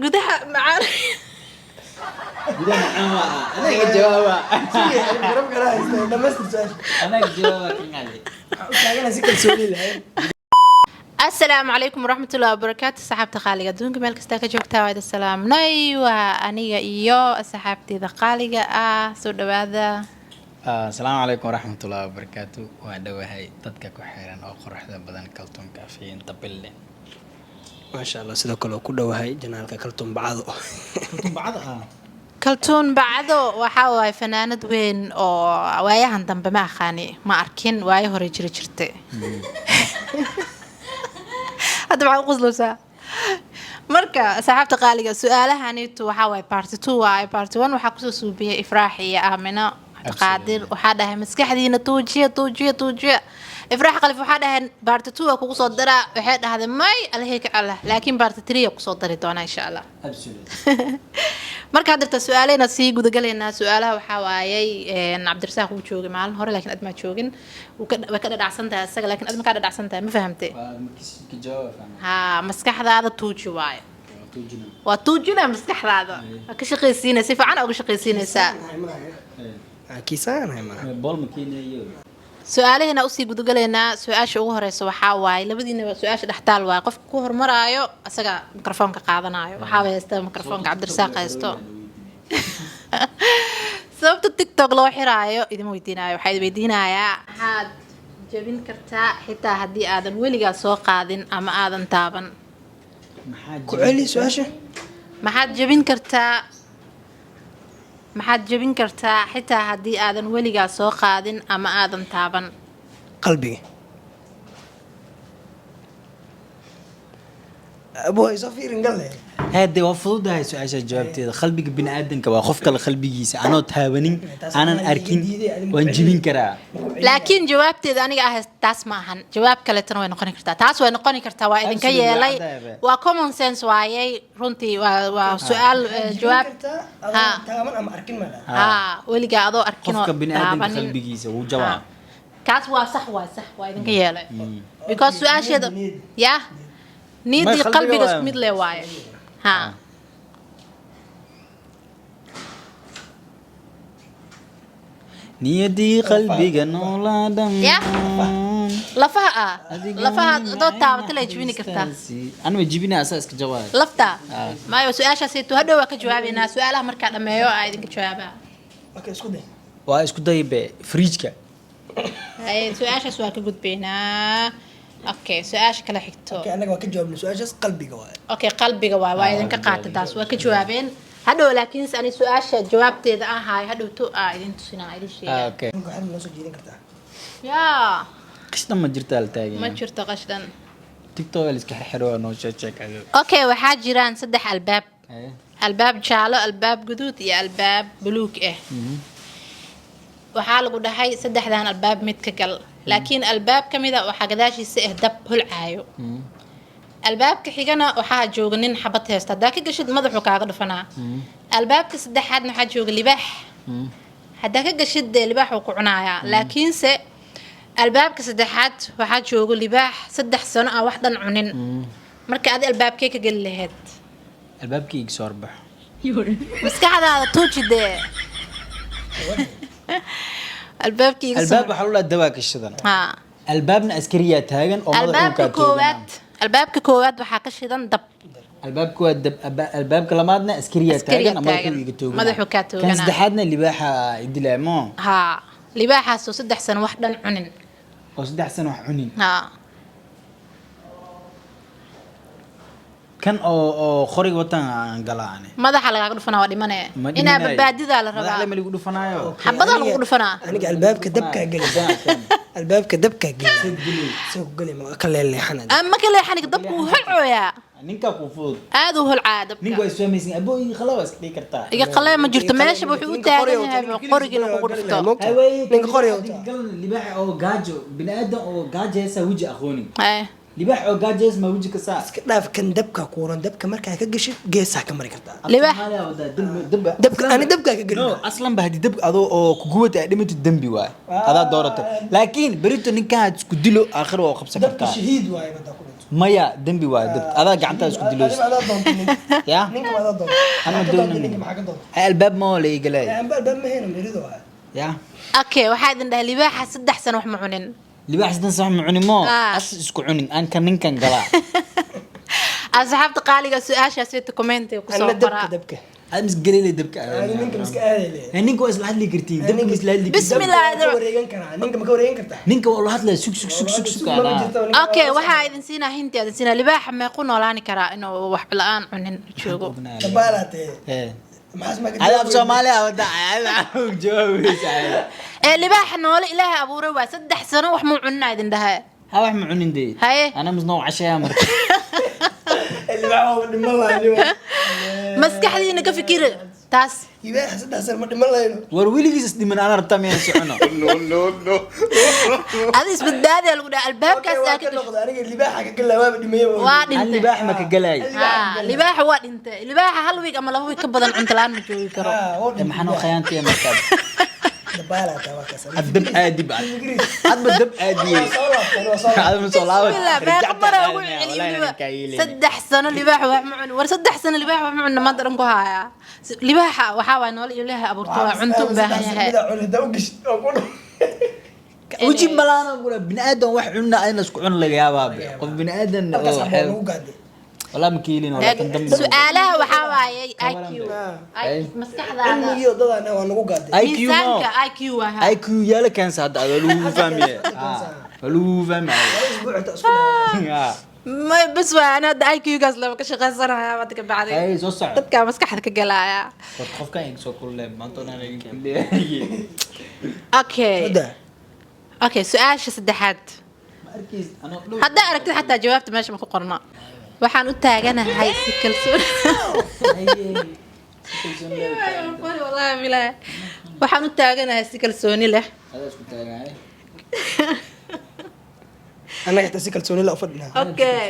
gudaha macaan gudaha ama anaga jawaaba garab kala haysta dhamastir su'aasha anaga jawaaba kingali u taagana si kalsooni lahayn السلام عليكم ورحمة الله وبركاته صحابتي خالقة دونك مالك استاك جوكتا وايد السلام ناي وانيقا إيو صحابتي ذا خالقة سود هذا السلام عليكم ورحمة الله وبركاته وادوهاي dadka ku xiran oo quruxda badan kaltuun kaafiin tabille ما شاء الله sidoo kale ku dhawahay janaalka kaltuun bacado كلتون بعده وحاوي فنانة وين أو واياهن دم بما خاني ما أركين وايه هو رجري جرتي هذا بعد قصلوسا مركا صاحبت قالي سؤالها هنيتو وحاوي بارت 2 واي بارت 1 وحكسو سوبيه إفراحي يا آمنة قادر وحدها مسكح دينا توجيه إفراح قال في حدها بارت 2 كوكو صدرة وحد هذا ماي على هيك الله لكن بارت 3 كوكو صدرة دونا إن شاء الله marka hadda su'aaleena si guud galeena su'aalaha waxa waayay Cabdirasaaq uu joogay maalin hore laakiin aad ma joogin uu ka dhacsantahay asaga laakiin aad ma ka dhacsantahay ma fahamtay ha maskaxdaada tuuji waayo waa tuujina maskaxdaada ka shaqaysiinaysa si fiican uga shaqaysiinaysa kiisaan hay ma bol makiinayo su'aalaheena usii guud galeena su'aasha ugu horeysa waxa waay labadiina su'aasha dhaxtaal waay qofka ku hormaraayo asaga mikrofoonka qaadanayo waxa haysta mikrofoonka Cabdirasaaq haysto sababta TikTok loo xiraayo idin weydiinayo waxa idin weydiinayaa waxaad jabin kartaa xitaa haddii aadan weligaa soo qaadin ama aadan taaban ku celi su'aasha maxaad jabin kartaa xitaa haddii aadan weligaa soo qaadin ama aadan taaban qalbiga abo ay safiirin galle هذا وفضل هاي سؤال جوابتي قلبك بني آدم كوا خوفك لقلبي أنا تهابني أنا أركين وانجبين كرا laakiin jawaabteeda aniga ah taas maahan jawaab kale tan way noqon kartaa taas way noqon kartaa waa idin ka yeelay waa common sense waayay runtii waa su'aal jawaab ha taaban ama arkin ma ha weliga adoo arkin oo خوفك بني آدم قلبي هو جواب kaas waa sax waa idin ka yeelay because su'aasheeda ya niidi qalbiga isku mid leh waaye ha نيدي قلبي جنولا دم يا لفها دوتا بتلا يجبيني كرتا أنا بجيبني أساس كجواب لفتا ما يو سؤال شاسيتو هذا هو كجوابنا سؤالها مركا لما يو عايزين كجوابها اوكي اسكو ده واسكو دايب فريجكا هاي سؤال سؤال كجود بينا اوكي سؤال كلا حكتو اوكي انا waa ka jawaabna su'aashaas qalbiga waa اوكي qalbiga waa idin ka qaatay taas waa ka jawaabeen hadhow laakiin ani su'aasha jawaabteeda ahay hadhow to idin tusinaa idin sheegay اوكي waxaad noo soo jeedin kartaa yaa قشطة ما جرت على تاجي ma jirto qashdan تيك توك اللي سكح حلوة نو شيك اوكي waxaa jiraan saddex albaab albaab jaalo albaab guduud iyo albaab buluug ah waxaa lagu dhahay saddexdan albaab mid ka gal laakiin albaab kamida waxa gadaashiisa ah dab hulcaayo albaabka xigana waxaa jooga nin xabad heesta hadaa ka gashid madaxu kaaga dhufanaa albaabka saddexaadna waxaa jooga libaax hadaa ka gashid libaax uu ku cunaaya laakiinse albaabka saddexaad waxaa jooga libaax 3 sano ah wax dhan cunin marka aad albaabkee ka gali lahayd الباب كي يكسر بح maskaxdaada tuujide albaabkii الباب حلول الدواء كشدنا ها البابنا عسكرية تاجن أو albaabka koowaad waxaa ka shidan dab الباب كواد الباب كلاماتنا عسكرية تاجن أما يكون يجتوجنا مدحو كاتوجنا كان سدحادنا اللي باحة يدلع مو ها libaaxaas 3 sano wax dhan cunin أو سدح سنة حنين ها كان أو خارج وطن قلعانه madaxa lagaaga dhufanaa waa dhimanee inaa badbaadida la ماذا rabaa علم اللي يقولوا فنايو xabada lagu dhufanaa aniga albaabka dabka gali soo gali ma ka leeleexana ama ka leexaniga dabku wuu holcooyaa نينكا كوفود aad u holcaa dabka نينكو يسوي أبوي خلاص كذي كرتا iga qalee ma jirto meesha wuxuu u taagan yahay qorigina kugu dhufto ninka qoryo قال اللي باح أو جاجو بني آدم أو جاجو هسه وجه أخوني ee اللي باح أو جاجو اسمه وجه كسا iska dhaaf kan dabka kuuran dabka markaa ka gashid geesaa ka mari kartaa libaax dabka ani dabka ka no galin أصلاً بهدي دب أدو أو كقوة أدمة الدم بوا هذا دورته لكن بريتو نكاد كدلو آخر وخبصة dabka كرتا shahiid waaye bada ku dhinto maya dembi waa dab adaa gacantaa isku diloos Adiga adaa doonta ninka. ya Ninka waa adaa doonta. Ama Maxaa ka doonin. doonta ninka, maxaa ka doonta? albaab ma la igalay Albaab ma heyna mirido waa. ya okay waxaa idin dhahay libaaxa 3 sano wax ma cunin libaax sidan sax ma cuni mo Ah. as isku cunin aan kan ninkan galaa asxaabta qaaliga su-aashaas wayta comment ku soo Anna qora dabka. aad mis galay dabka Ani ninka miska aaday leeyahay. ninka waa isla hadli kartiin dabka mis la hadli Bismillah. Dabka waa ka wareegan karaa. Ninka ma ka wareegan kartaa? ninka waa la hadlaa sug sug sug sug sug Maba jirto, ninka okay waa waxaa idin siinaa hinti idin siinaa libaaxa meequ noolaani karaa inuu wax la'aan cunin joogo dabaalaatee. eh Maxaas ma ka ada jawaabay? Soomaaliya wada ada jawaabaysa libaaxa noole ilaahay abuuray waa 3 sano wax ma cunin idin dhahay ha wax ma cunin dee haye ana misnoo cashaya marka Libaaxa waa dhiman lahayn. maskaxdiina ka fikir taas Libaaxa 3 sano ma dhiman lahayn. war wiligiis isdiman ana rabtaa meel socono adi isbadbaadi lagu dhahay albaabkaas Waa aa ka noqday aniga libaaxa ka galaa dhimayo. waa hal dhintay libaax ma ka galay libaaxa waa dhintay libaaxa hal week ama 2 week ka badan cunto la'aan ma joogi karo maxaan oo khayaantiya markaa dabaalaatee waa kaas. adab aadi baa hadba dab aadi هذا من صلاة لا ما قمر أقول علي 3 سنة لباح وحمعن ور 3 سنة لباح وحمعن ما درن كهايا لباح وحاول نقول إلها أبو رطوع عنتم بها وجيب بلانا أقول بني آدم واحد عنا أين سكون لك يا بابي قف بني آدم والله مكيلين والله كندم سؤالها وحاول اي كيو مسكح ذا اي كيو ميزانك اي كيو اي كيو يا لك كان سعد لو فامي لو فامي ما بس انا اي كيو قاس لما كشغلسنها ما تكبعدي اي سو صعب dadka maskaxda ka galaya qofka ay soo kulleen maanta ana okay su'aasha saddexaad hadda aragtid xataa jawaabta meesha ma ku qorna waxaan u taaganahay si kalsoon wallahi bilaah waxaan u taaganahay si kalsooni leh أنا قلت أسيك السوني لا أفضلها. okay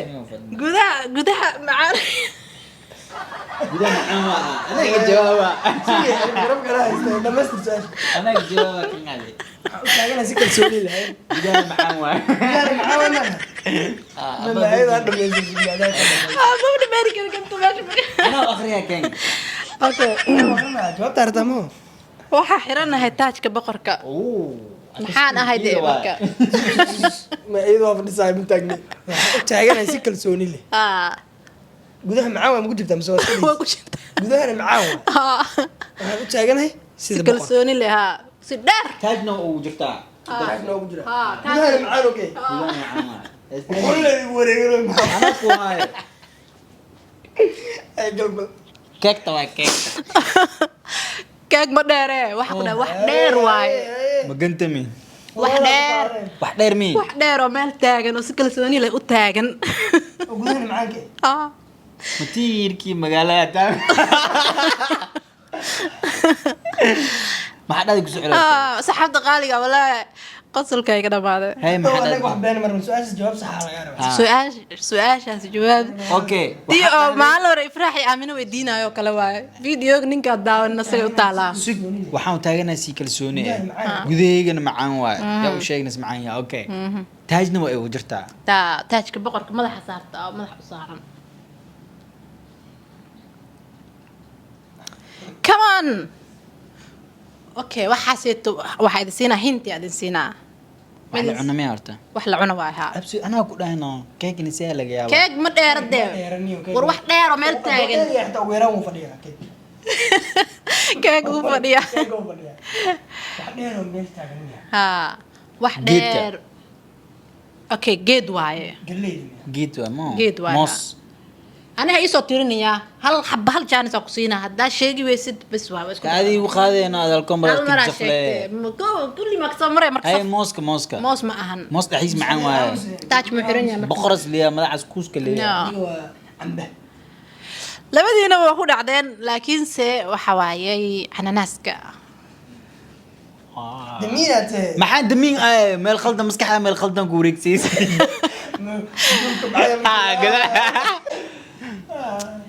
gudaha macaan انا جوابا لما استرسل. انا جوابا كان علي أنا أسيك السوني لا. بدي معاوة أنا معاونا. ما هذا عندهم يزيد. ما بدي أمريكا كنت ماشي انا واخريها كان أوكي. جواب تعرف تمام. waxaa xiranahay taajka boqorka maxaan ahay dee marka ما إذا في النساء بنتاجني. تاجنا أسيك السوني له. جودها معاوة مو جبتها مسوي. waa ku jirta جودها أنا معاوة. تاجنا هي. si kalsooni leh ha si dheer تاجنا وجبتها تعرفنا وجرا. ها جودها أنا معاوة أوكي. كل اللي وريقولون معاوة. انا كواي أي قلب. كيك توا كيك keeg ma dheere wax ku dheer wax dheer waaye ما قنت مين wax dheer واحد دير مين wax dheer oo meel taagan oo si kalsooni leh u taagan وجودها أنا معاك. متير كي مقالات ما حد هذا يقصد saxaabta qaaliga walaa qosolkayga dhamaaday هاي ما هو حد أنا هذا واحد بين مرة سؤال جواب صح على غيره. su-aashaas jawaab اوكي dii oo maalin hore ifraax iyo aamino weydiinayo oo kale waaye videoga ninkaa daawana say u taalaa waxaan taaganahay si kalsooni ah gudaheygana macaan waay yaa u sheegnas macaan yaa okay taajna waa ay jirtaa taajka boqorka madaxa saarta oo madax u saaran come on okay waxaaseeto waxaa idin siinaa hinti idin siinaa wax la cuno miyaa horta wax la cuno waay haa absi anaa ku dhahno keekina see laga yaaba keeg ma dheera dee war wax dheer oo meel taagan حتى ويران وفديها كيك. keeg uu fadhiya كيك وفديها. وحدين وميل تاجنيها. haa wax Geedka. dheer okay geed waaye قليل. geed waa mo Geed waay, moos aniga iisoo tirinayaa hal xaba hal jaanis aa ku siinaa haddaa sheegi weysid bas waa isku kaadii u qaadayna adalkoon hal baad maraa ka sheegtee jafle kulli ma kasoo maray marka hay mooska mooska moos ma ahan moos dhaxiis macaan waaye taaj ma xiran yahay marka boqoras liya madaxas kuuska liya No. هو عنبه. labadiina waa ku dhacdeen laakiinse waxa waayey cananaaska دمينات. maxaa damiin ah meel khaldan maskaxda meel khaldan ku wareegsiisay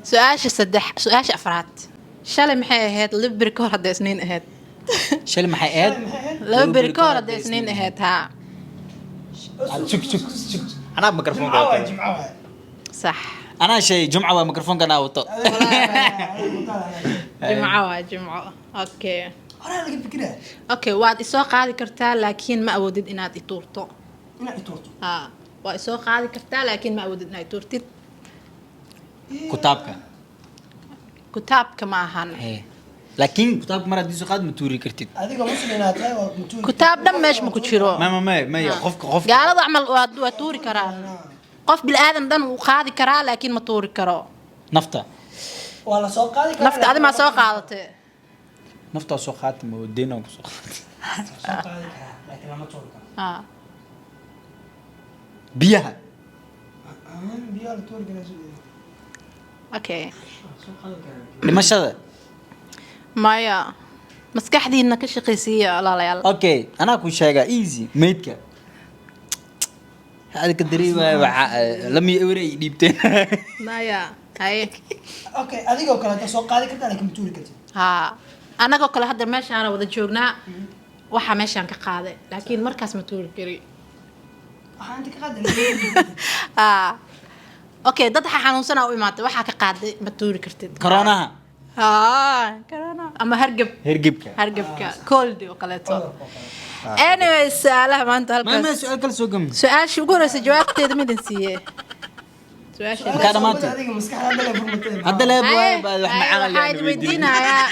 su-aasha afraad shalay maxay ahayd laba beri ka hor hadday isniin ahayd shal maxay ahayd laba beri ka hor hadday isniin ahayd haa sug sug sug anaa mikrofon جمعة جمعة. صح anaa shay jumca waa mikrofoonka anaa wato جمعة اوكي horaa laga fikiraa اوكي waad isoo qaadi kartaa laakiin ma awoodid inaad i tuurto inaad i tuurto waa isoo qaadi kartaa laakiin ma awoodid inaad i tuurtid kutaabka kutaabka ma ahan laakiin kutaabka mar haddii soo qaad ma tuuri kartid adiga muslim inaad tahay waa mutuuri kutaab dhan meesha ma ku jiro maya qofka gaalada camal waa tuuri karaa qof bil aadan dhan wuu qaadi karaa laakiin ma tuuri karo nafta waa la soo qaadi karaa nafta adi maa soo qaadatay naftaa soo qaati ma wadeen aan ku soo qaati soo qaadi karaa laakiin lama tuuri karo biyaha biyaa la tuuri karaa okay soo qaadi karaa dhimashada maya maskaxdiina ka shaqaysiiya walaalayaal okay anaa ku sheegaa easy maydka hada ka dareemaya waxa lama awray dhiibteen maya haye okay adigoo kale ta soo qaadi kartaa laakiin mutuuri kartid anagoo kale hadda meeshaan wada joognaa waxaa meeshaan ka qaaday laakiin markaas ma tuuri kari waxaa inta ka qaaday okay dad xanuunsanaa u imaatay waxaa ka qaaday ma tuuri kartid koronaha corona ama hergebka hargabka cold oo kaleeto anyway su'aalaha maanta ma halkaas su'aal kale soo gam su-aashii ugu horreysay jawaabteeda midin siiyey su-aashii Ka dhamaatay. adiga maskaxda hadda la furmatay hadda leeb waay baad wax macaan waxaan weydiinayaa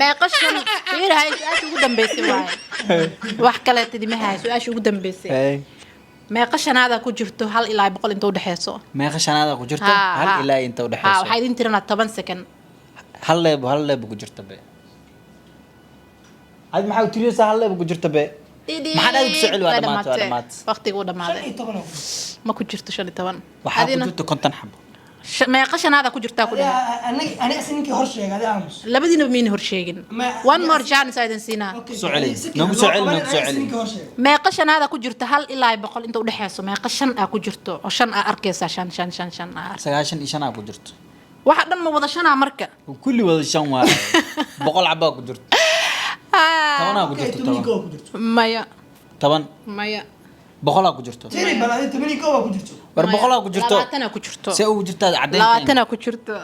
meeqashan fiirahay su-aasha ugu dambeysay waaye wax kale tidimahay su-aasha ugu dambeysay meeqashanaada ku jirto 1 ilaa 100 inta u dhaxeyso meeqa shanaada ku jirto hal ilaa inta u dhaxayso waxay idin tiranaa 10 second hal leeb ku jirta be ad maxaa u tiriyaysaa hal leeb ku jirta be maxaa dhaad ku soo celi waa dhamaad waqtigu dhamaaday 15 ma ku jirto 15 waxaa ku jirta 50 xabo meeqashanaada ku jirtaa ku dhahay aniga ninkii hor sheegay adiga aamus labadiina miin hor sheegin one more chance aydan siinaa soo celi nagu soo celi ninkii hor sheegay meeqa shanaada ku jirta 1 ilaa 100 inta u dhaxeyso meeqa shan aa ku jirto oo shan aa arkaysaa shan 95 ku jirto waxa dhan ma wada shanaa marka kulli wada shan waa 100 xabo ku jirto 10 ku jirto 10 maya 10 maya 100 ku jirto tiri baladi 10 ku jirto war 100 ku jirto 20 ku jirto see ugu jirtaa cadeyn 20 ku jirto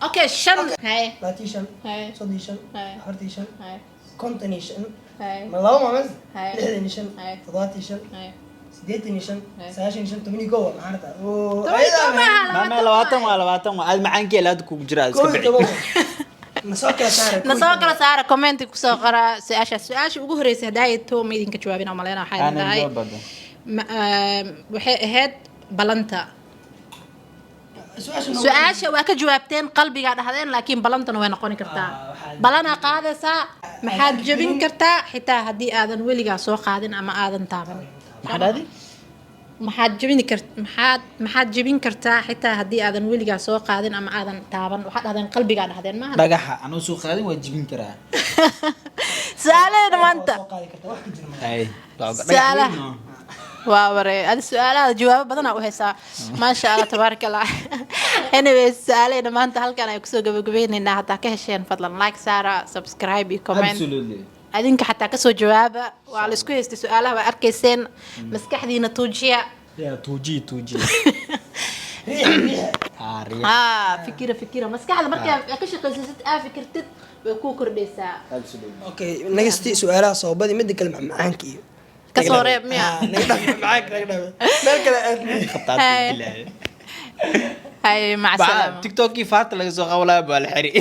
okay shan hay 35 hay 35 hay 45 hay 55 hay ma laba maames Hay. 65 Hay. 75 hay 85 90 10 maxaa tahay oo maama 20 waa aad macaankii ilaad ku jira iska bixi nasoo kala saara commenti ku soo qora su-aasha ugu horeysay hadaa to ma idinka jawaabin oo maleena waxay tahay waxay ahayd balanta su-aasha waa ka jawaabteen qalbiga dhahdeen laakiin balantana way noqon kartaa balana qaadaysaa maxaad jabin kartaa xitaa haddii aadan weligaa soo qaadin ama aadan taaban maxaad jabin kartaa xitaa haddii aadan weligaa soo qaadin ama aadan taaban waxaad dhahdeen qalbigaa dhahdeen maaha dhagaxa anuu soo qaadin waa jibin karaa su-aalaheena maanta su-aalaha waa waree adi su-aalaha jawaabo badanaa u haysaa maasha allah tabaaraka allah anyway su-aalaheena maanta halkan ay kusoo gabagabeyneynaa haddaa ka hesheen fadlan like saara subscribe iyo comment adinka xataa kasoo jawaaba waa la isku haystay su-aalaha waa arkayseen maskaxdiina tuujiya tuuji fikira maskaxda markaa ka shaqaysid aa fikirtid way kuu kordhaysaa okay nagasti su'aalaha soobadi mid kale macmacaanka iyo kasoo reeb miya macmacaanka meel kale aad hay mac salaama tiktok faata laga soo qawlaa baa la xiri